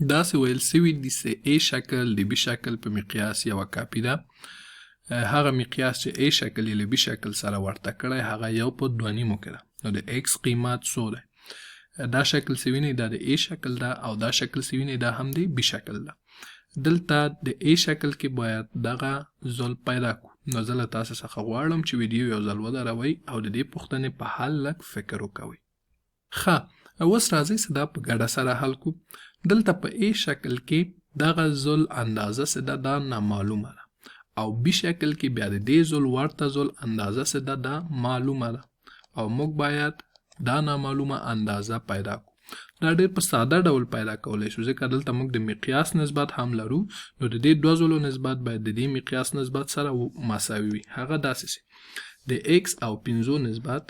داسې ویل سوي دي چې A شکل د B شکل په مقیاس یوه کاپي ده. هغه مقیاس چې A شکل یې له B شکل سره ورته کړی هغه 1/2 کې ده. نو د X قیمت څو دی؟ دا شکل چې وینئ دا د A شکل ده او دا شکل چې وینئ دا هم د B شکل ده. دلته د A شکل کې باید دغه زل پیدا کړو. نو زه له تاسو څخه غواړم چې ویډیو یو ځل ودروئ او د دې پوښتنې په حل لږ فکر وکوئ. ښه اوس راځئ چې دا په ګډه سره حل کړو. دلته په A شکل کې دغه زل اندازه چې ده دا نامعلومه ده او B شکل کې بیا د دې زل ورته زل اندازه چې ده دا معلومه ده او موږ باید دا نامعلومه اندازه پیدا کړو. دا ډېر په ساده ډول پیدا کولی شو ځکه دلته موږ د مقیاس نسبت هم لرو. نو د دې دوه زلو نسبت باید د دې مقیاس نسبت سره مساوي وي. هغه داسې چې د X او 5 نسبت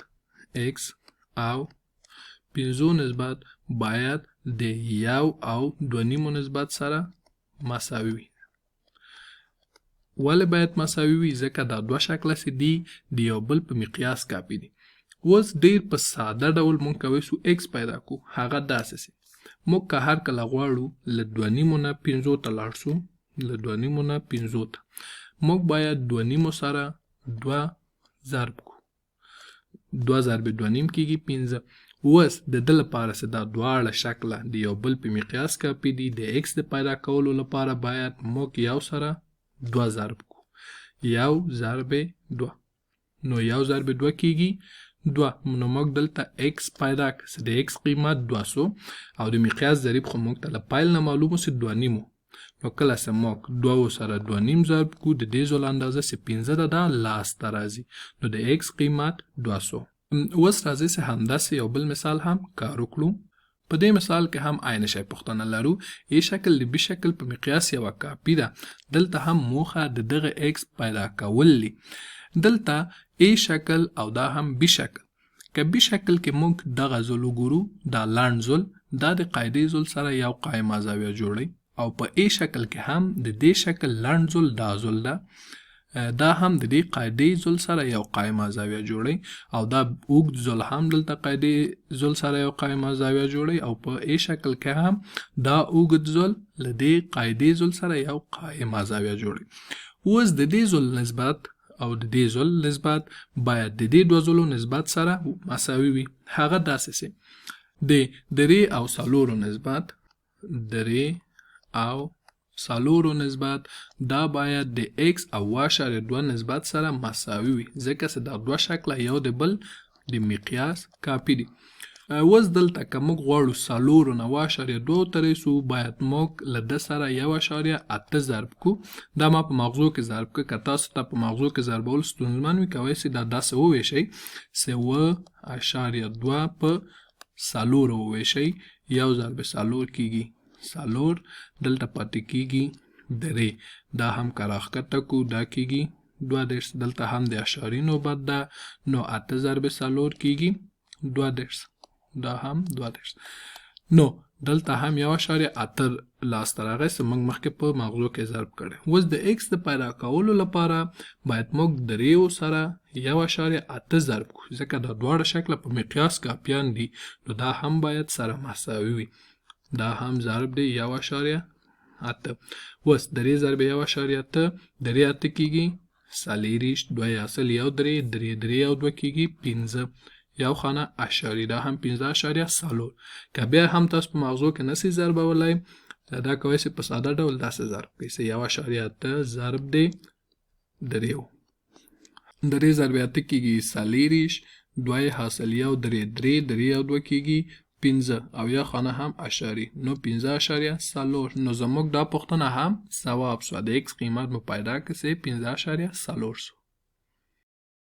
X او 5 نسبت باید د 1 او 2.5 نسبت سره مساوي وي. ولې باید مساوي وي؟ ځکه دا دوه شکله چې دي د یو بل په مقیاس کاپي دي. اوس ډېر په ساده ډول موږ کولی شو X پیدا کړو. هغه داسې چې موږ که هر کله غواړو له 2.5 نه 5 ته لاړ شو، له 2.5 نه 5 ته موږ باید 2.5 سره 2 ضرب کړو. 2 ضرب 2.5 کېږي 5. اوس د ده لپاره چې دا دواړه شکله د یو بل په مقیاس کاپي دي د X د پیدا کولو لپاره باید موږ یو سره 2 ضرب کړو. 1 ضرب 2 نو 1 ضرب 2 کېږي 2. نو موږ دلته X پیدا کړ چې د X قیمت 200 او د مقیاس ضریب خو موږ ته له پیل نه معلومو چې 2.5. نو کله چې موږ 2 سره 2.5 ضرب کړو د دې زل اندازه چې 15 ده دا لاسته راځي. نو د X قیمت 200. اوس راځئ چې همداسې یو بل مثال هم کار وکړو. په دې مثال کې هم عین شی پوښتنه لرو. A شکل د B شکل په مقیاس یوه کاپي ده. دلته هم موخه د دغه X پیدا کول دي. دلته A شکل او دا هم B شکل. که B شکل کې موږ دغه زل وګورو دا لنډ زل دا د قاعدې زل سره یو قایمه زاویه جوړوي او په A شکل کې هم د دې شکل لنډ زل دا زل ده دا هم د دې قاعدې زل سره یو قایمه زاویه جوړوي او دا اوږد زل هم دلته قاعدې زل سره یو قایمه زاویه جوړوي او په A شکل کې هم دا اوږد زل له دې قاعدې زل سره یو قایمه زاویه جوړوي. اوس د دې زل نسبت او د دې زل نسبت باید د دې دوه زلو نسبت سره مساوي وي. هغه داسې چې د 3 او 4 نسبت 3 او 4 نسبت دا باید د X او 1.2 نسبت سره مساوي وي ځکه چې دا دوه شکله یو د بل د مقیاس کاپي دي. اوس دلته که موږ غواړو 4 نه 1.2 ته رسو باید موږ له ده سره 1.8 ضرب کړو. دا ما په مغزو کې ضرب کړ. که تاسو ته په مغزو کې ضربول ستونزمن وي کولی سئ دا داسې وویشئ چې 1.2 په 4 وویشئ. 1 ضرب 4 کېږي 4 دلته پاتې کېږي 3. دا هم که راښکته کړو دا کېږي 2. دلته هم د اشاري نوبت ده نو 8 ضرب 4 کېږي 2. دا هم 2. نو دلته هم 1.8 لاسته راغی چې موږ مخکې په مغزو کې ضرب کړی. اوس د X د پیدا کولو لپاره باید موږ 3 سره 1.8 ضرب کړو ځکه دا دواړه شکله په مقیاس کاپیان دي نو دا هم باید سره مساوي وي. دا هم ضرب دی 1.8. اوس 3 ضرب 1.8 3 کېږي 40. 2 اصل 1 3 او 2 کېږي 15. یو خانه اشاری دا هم 15.4. که بیا هم تاسو په مغزو کې نسی ضربولی دا کولی سئ په ساده ډول داسې ضرب کړئ چې 1.8 ضرب دی 3. 3 ضرب 8 کېږي 40. 2 حاصل 1 3 او 2 کېږي 15 او یا خانه هم اشاری نو 15.4. نو زموږ دا پوښتنه هم ثواب شوه. د X قیمت مو پیدا کړ چې 15.4 شو.